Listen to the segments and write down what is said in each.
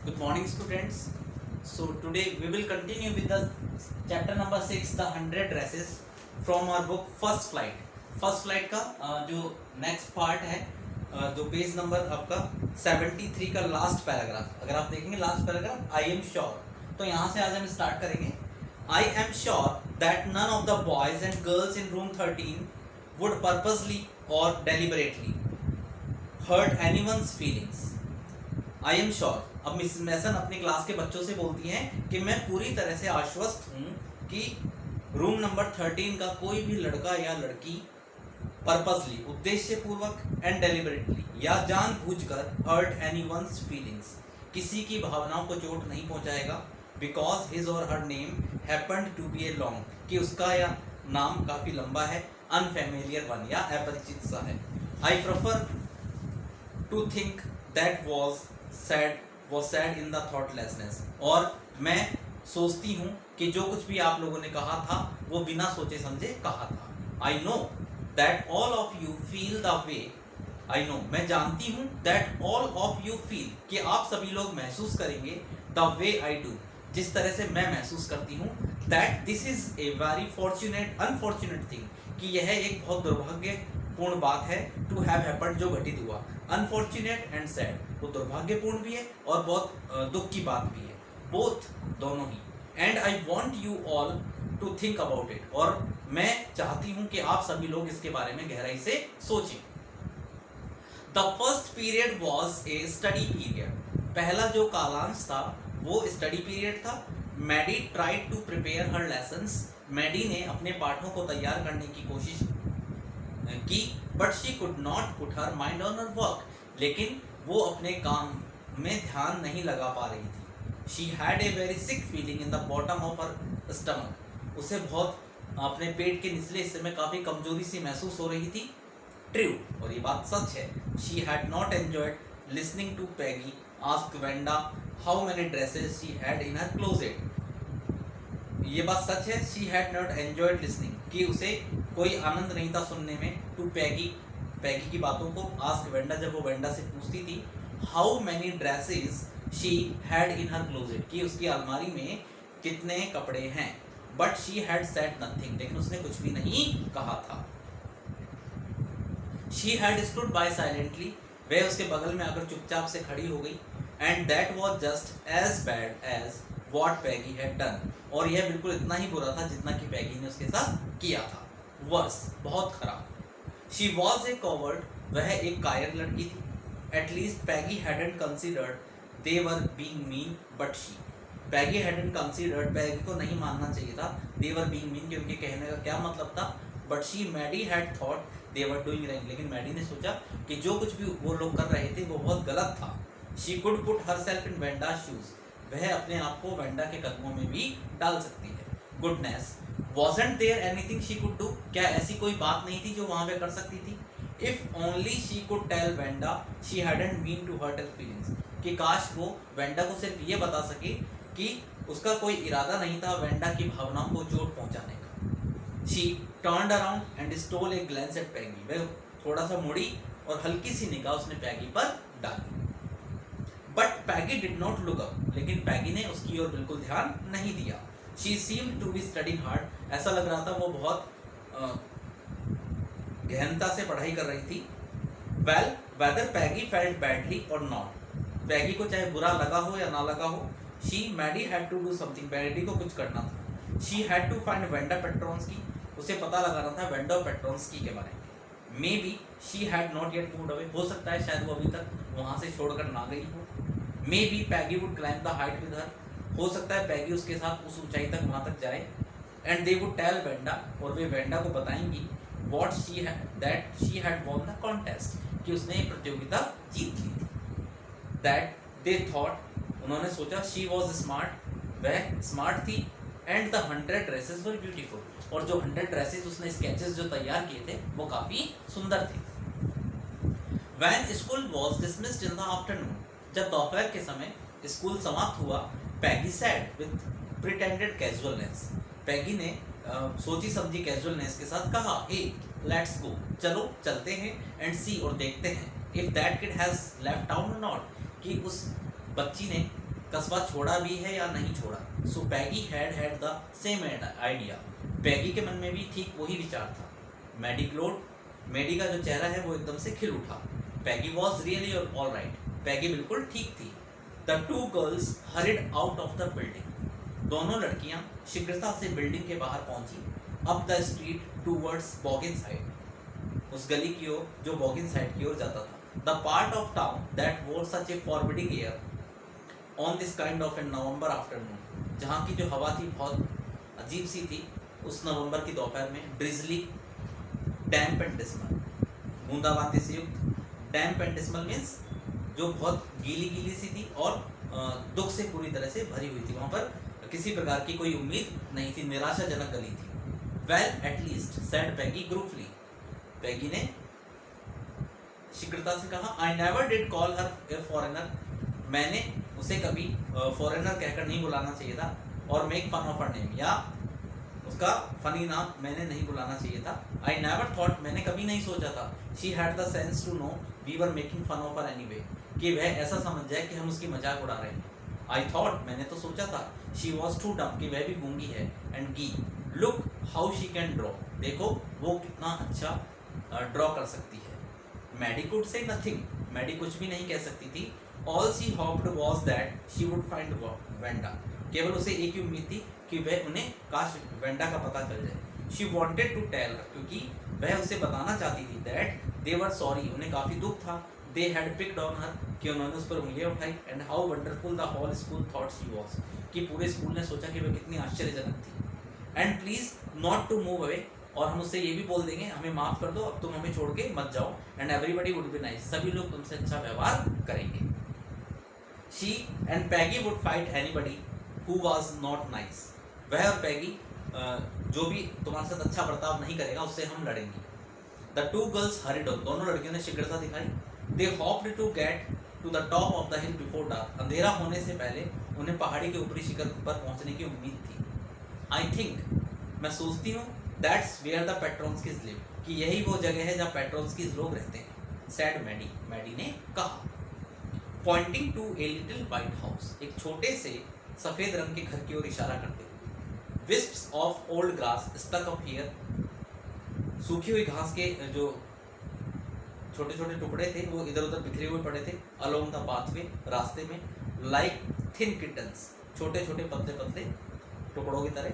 Good morning, students. So today we will continue with the chapter number 6, the 100 dresses from our book First Flight. First Flight का जो next part है, जो page number आपका 73 का last paragraph, अगर आप देखेंगे last paragraph, I am sure, तो यहाँ से आज हम स्टार्ट करेंगे. I am sure that none of the boys and girls in room 13 would purposely or deliberately hurt anyone's feelings. I am sure. अब मिस मैसन अपनी क्लास के बच्चों से बोलती हैं कि मैं पूरी तरह से आश्वस्त हूँ कि रूम नंबर 13 का कोई भी लड़का या लड़की पर्पसली, उद्देश्यपूर्वक एंड डेलिबरेटली या जानबूझकर हर्ट एनीवन्स फीलिंग्स, किसी की भावनाओं को चोट नहीं पहुंचाएगा. बिकॉज हिज और her name happened to be a long, कि उसका या नाम काफ़ी लंबा है, अनफेमिलियर वन या अपरिचित सा है. I prefer to think that was said in the thoughtlessness, और मैं सोचती हूँ कि जो कुछ भी आप लोगों ने कहा था वो बिना सोचे समझे कहा था. I know that all of you feel the way, I know, मैं जानती हूँ that all of you feel, कि आप सभी लोग महसूस करेंगे the way I do, जिस तरह से मैं महसूस करती हूँ. that this is a very unfortunate thing, कि यह एक बहुत दुर्भाग्यपूर्ण बात है. to have happened, जो घटित हुआ. अनफॉर्चुनेट एंड सैड, वो दुर्भाग्यपूर्ण भी है और बहुत दुख की बात भी है, बोथ, दोनों ही. And I want you all to think about it, और मैं चाहती हूँ कि आप सभी लोग इसके बारे में गहराई से सोचें. The first period was a study period, पहला जो कालांश था वो स्टडी पीरियड था. Maddie tried to prepare her lessons, Maddie ने अपने पाठों को तैयार करने की कोशिश की. But she could not put her mind on her work, लेकिन वो अपने काम में ध्यान नहीं लगा पा रही थी. She had a very sick feeling in the bottom of her stomach, उसे बहुत अपने पेट के निचले हिस्से में काफ़ी कमजोरी सी महसूस हो रही थी. ट्रू, और ये बात सच है. She had not enjoyed listening to Peggy ask Wanda how many dresses she had in her closet. ये बात सच है. She had not enjoyed listening, कि उसे कोई आनंद नहीं था सुनने में. टू पैगी की बातों को. आस्क वेंडा, जब वो वेंडा से पूछती थी how many dresses she had in her closet, कि उसकी अलमारी में कितने कपड़े हैं. But she had said nothing, लेकिन उसने कुछ भी नहीं कहा था. She had stood by silently, वह उसके बगल में आकर चुपचाप से खड़ी हो गई. And that was just as bad as what Peggy had done, और यह बिल्कुल इतना ही बुरा था जितना कि पैगी ने उसके साथ किया था. वर्स, बहुत खराब. शी वॉज ए कॉवर्ड, वह एक कायर लड़की थी. At least Peggy hadn't considered they were being mean but she, Peggy hadn't considered, Peggy को नहीं मानना चाहिए था दे वर बीइंग मीन, कि उनके कहने का क्या मतलब था. But she, Maddie had thought they were doing right, लेकिन मैडी ने सोचा कि जो कुछ भी वो लोग कर रहे थे वो बहुत गलत था. She could put her self in Wanda shoes, वह अपने आप को वेंडा के कदमों में भी डाल सकती है. Goodness, wasn't there anything she could do, क्या ऐसी कोई बात नहीं थी जो वहाँ पे कर सकती थी. If only she could tell Venda she hadn't mean to hurt her feelings, कि काश वो वेंडा को सिर्फ ये बता सके कि उसका कोई इरादा नहीं था वेंडा की भावनाओं को चोट पहुँचाने का. She turned around and stole a glance at Peggy, वह थोड़ा सा मुड़ी और हल्की सी निगाह उसने पैगी पर डाली. But Peggy did not look up, लेकिन पैगी ने उसकी ओर बिल्कुल ध्यान नहीं दिया. She seemed to be studying hard, ऐसा लग रहा था वो बहुत गहनता से पढ़ाई कर रही थी. Well, whether Peggy felt badly or not, पैगी को चाहे बुरा लगा हो या ना लगा हो, Maddie had to do something, पैगी को कुछ करना था. She had to find Venda Petronsky, उसे पता लगाना था वेंडा पेट्रोन्स्की के बारे में. Maybe she had not yet moved away, हो सकता है शायद वो अभी तक वहाँ से छोड़कर ना गई हो. Maybe Peggy would climb the height with her, हो सकता है पैगी उसके साथ उस ऊंचाई तक वहाँ तक जाए. And they would tell Wanda, और वे वेंडा को बताएंगी what that she had won the contest, कि उसने प्रतियोगिता जीत ली थी. दैट दे थॉट, उन्होंने सोचा, शी वॉज स्मार्ट, वह स्मार्ट थी. And the 100 dresses were beautiful, और जो 100 ड्रेसेस उसने स्केचेस जो तैयार किए थे वो काफ़ी सुंदर थे. When school was dismissed in the afternoon, जब दोपहर के समय स्कूल समाप्त हुआ, Peggy said with pretended casualness, Peggy ने सोची समझी कैजुअलनेस के साथ कहा, हे लेट्स गो, चलो चलते हैं. एंड सी, और देखते हैं, if that kid has left out और नॉट, कि उस बच्ची ने कस्बा छोड़ा भी है या नहीं छोड़ा। सो पैगी हैड द सेम आइडिया, पैगी के मन में भी ठीक वही विचार था। मेडी का जो चेहरा है वो एकदम से खिल उठा। Peggy was really all right, Peggy बिल्कुल ठीक थी। The two girls hurried out of the building, दोनों लड़कियां शीघ्रता से बिल्डिंग के बाहर पहुंची। Up the street towards Boggin side, उस गली की ओर जो बॉगिन साइड की ओर जाता था। The part of town that war such A forbidding air on this kind of A November afternoon, जहाँ की जो हवा थी बहुत अजीब सी थी उस नवंबर की दोपहर में। ड्रिजली, डैम्प एंड डिस्मल, बूंदाबांदी से युक्त। डैम्प एंड डिस्मल मीन्स जो बहुत गीली गीली सी थी और दुख से पूरी तरह से भरी हुई थी। वहाँ पर किसी प्रकार की कोई उम्मीद नहीं थी, निराशाजनक गली थी। वेल एट लीस्ट सेड पैगी ग्रूफली, पैगी ने शीघ्रता से कहा। I never did call her A foreigner, मैंने उसे कभी फॉरेनर कहकर नहीं बुलाना चाहिए था। और make fun of her name, या उसका फनी नाम मैंने नहीं बुलाना चाहिए था। आई नेवर थॉट, मैंने कभी नहीं सोचा था। She had the sense to know we were making fun of her anyway, कि वह ऐसा समझ जाए कि हम उसकी मजाक उड़ा रहे हैं। आई थॉट, मैंने तो सोचा था। शी वॉज टू डम, कि वह भी गूंगी है। And gee, look how she can draw, देखो वो कितना अच्छा ड्रॉ कर सकती है। Maddie could say nothing, Maddie कुछ भी नहीं कह सकती थी। All she hoped was that she would find Wanda, केवल उसे एक ही उम्मीद थी कि वह उन्हें काश वेंडा का पता चल जाए। She wanted to tell her, क्योंकि वह उसे बताना चाहती थी दैट दे वर सॉरी, उन्हें काफ़ी दुख था। They had picked on her, कि उन्होंने उस पर उंगलियां उठाई। And how wonderful the whole school thought she was, कि पूरे स्कूल ने सोचा कि वह कितनी आश्चर्यजनक थी। And please not to move away, और हम उससे ये भी बोल देंगे हमें माफ़ कर दो, अब तुम हमें छोड़ के मत जाओ। And everybody would be nice, सभी लोग तुमसे अच्छा व्यवहार करेंगे। She and Peggy would fight anybody who was not nice, वह और पैगी जो भी तुम्हारे साथ अच्छा बर्ताव नहीं करेगा उससे हम लड़ेंगे। The two girls hurried on, दोनों लड़कियों ने शीघ्रता दिखाई। They hoped to get to the top of the hill before dark, अंधेरा होने से पहले उन्हें पहाड़ी के ऊपरी शिखर पर पहुंचने की उम्मीद थी। आई थिंक, मैं सोचती हूँ, दैट्स वेयर द पेट्रोन्स्कीज लिव, कि यही वो जगह है जहाँ पेट्रोन्स्कीज लोग रहते हैं। सैड मैडी, मैडी ने कहा। Pointing to a little white house, एक छोटे से सफेद रंग के घर की ओर इशारा करते हुए। Wisps of old grass stuck up here, सूखी हुई घास के जो छोटे छोटे टुकड़े थे वो इधर उधर बिखरे हुए पड़े थे। अलोंग द पाथवे, रास्ते में। लाइक थिन किटन्स, छोटे छोटे पतले पतले टुकड़ों की तरह।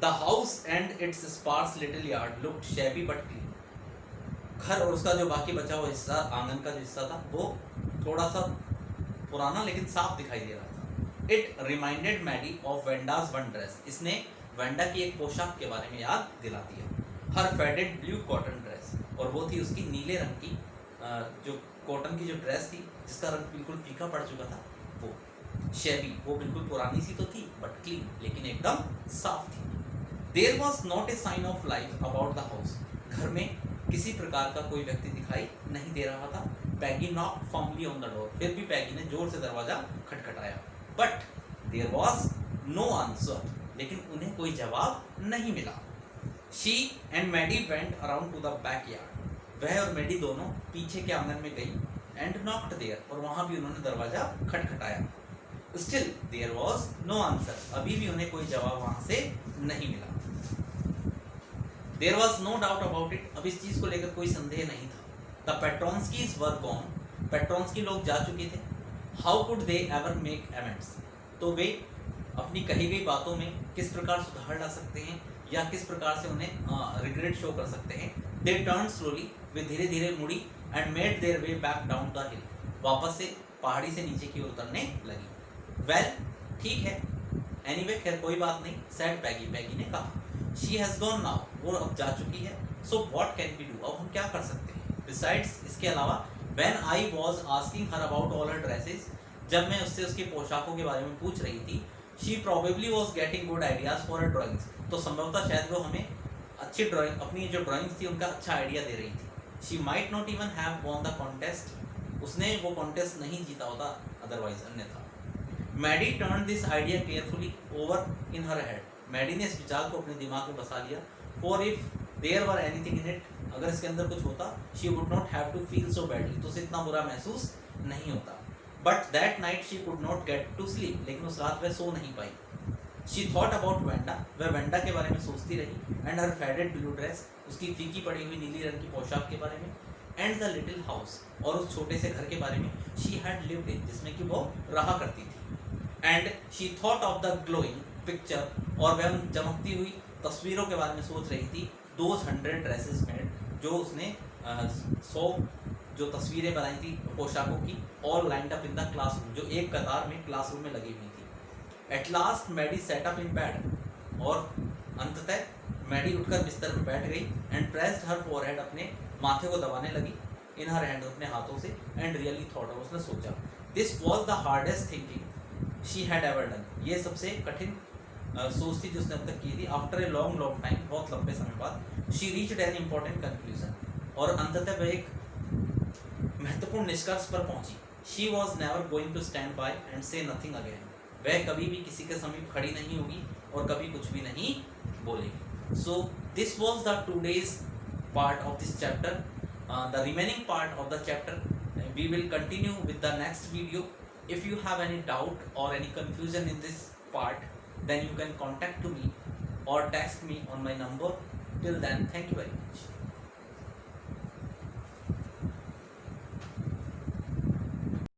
The house and its sparse little yard looked shabby but clean, घर और उसका जो बाकी बचा हुआ हिस्सा, आंगन का जो हिस्सा था, वो थोड़ा सा पुराना लेकिन साफ दिखाई दे रहा था। It reminded Maddie of Wanda's one dress, इसने वेंडा की एक पोशाक के बारे में याद दिला दिया। Her faded blue cotton dress, और वो थी उसकी नीले रंग की जो कॉटन की जो ड्रेस थी जिसका रंग बिल्कुल फीका पड़ चुका था वो। शेबी, वो बिल्कुल पुरानी सी तो थी बट क्लीन, लेकिन एकदम साफ थी। There was not a sign of life about the house, घर में किसी प्रकार का कोई व्यक्ति दिखाई नहीं दे रहा था। Peggy knocked firmly on the door, फिर भी पैगी ने जोर से दरवाजा खटखटाया। But there was no answer, लेकिन उन्हें कोई जवाब नहीं मिला। She and Maddy went around to the backyard, वह और मैडी दोनों पीछे के आंगन में गई। एंड नॉक्ड देयर, और वहां भी उन्होंने दरवाजा खटखटाया। Still there was no answer, अभी भी उन्हें कोई जवाब वहां से नहीं मिला। There was no doubt about it, अब इस चीज को लेकर कोई संदेह नहीं था। The Petronskis were gone, Petronski लोग जा चुके थे। How could they ever make amends, तो वे अपनी कही गई बातों में किस प्रकार सुधार ला सकते हैं या किस प्रकार से उन्हें रिग्रेट शो कर सकते हैं। दे टर्न स्लोली, वे धीरे धीरे मुड़ी। And made their way back down the हिल, वापस से पहाड़ी से नीचे की ओर उतरने लगी। वेल, ठीक है, एनीवे, खैर कोई बात नहीं, सेड पैगी, पैगी ने कहा। शी हैज गॉन नाउ, वो अब जा चुकी है। So what can we do, अब हम क्या कर सकते हैं। बिसाइड्स, इसके अलावा, when I was asking her about all her dresses, जब मैं उससे उसकी पोशाकों के बारे में पूछ रही थी, she probably was getting good ideas for her drawings, तो संभवतः शायद वो हमें अच्छी ड्राइंग, अपनी जो ड्राइंग्स थी उनका अच्छा आइडिया दे रही थी। She might not even have won the contest, उसने वो कॉन्टेस्ट नहीं जीता होता अदरवाइज, अन्यथा। Maddie turn this idea carefully over in her head, Maddie ने इस विचार को अपने दिमाग में बसा लिया। For if there were anything in it, अगर इसके अंदर कुछ होता, she would not have to feel so badly, तो उसे इतना बुरा महसूस नहीं होता। But that night she could not get to sleep, लेकिन उस रात वह सो नहीं पाई। शी थॉट अबाउट वेंडा, वह वेंडा के बारे में सोचती रही, and her faded blue dress, उसकी फीकी पड़ी हुई नीली रंग की पोशाक के बारे में, एंड द लिटिल हाउस, और उस छोटे से घर के बारे में, शी हैड लिव्ड इन, जिसमें कि वो रहा करती थी। And she thought of the glowing picture, और वह उन चमकती हुई तस्वीरों के बारे में सोच रही थी, दोज 100 ड्रेसेस मेड, जो उसने 100 जो तस्वीरें बनाई थी पोशाकों की, all lined up in the classroom, जो एक कतार में क्लासरूम में लगी हुई थी। At last Maddie sat up in bed, और अंततः मैडी उठकर बिस्तर पर बैठ गई, एंड प्रेस्ड हर फोरहेड, अपने माथे को दबाने लगी, इन हर हैंड, अपने हाथों से, एंड रियली थॉट, उसने सोचा, this was the hardest thinking she had ever done, ये सबसे कठिन सोच थी जो उसने अब तक की थी। After a long long time, बहुत लंबे समय बाद, she reached an important conclusion, और अंततः वह एक महत्वपूर्ण निष्कर्ष पर पहुंची। She was never going to stand by and say nothing again, वह कभी भी किसी के समीप खड़ी नहीं होगी और कभी कुछ भी नहीं बोलेगी। So this was the today's part of this chapter. The remaining part of the chapter we will continue with the next video. If you have any doubt or any confusion in this part, then you can contact to me or text me on my number. Till then, thank you very much.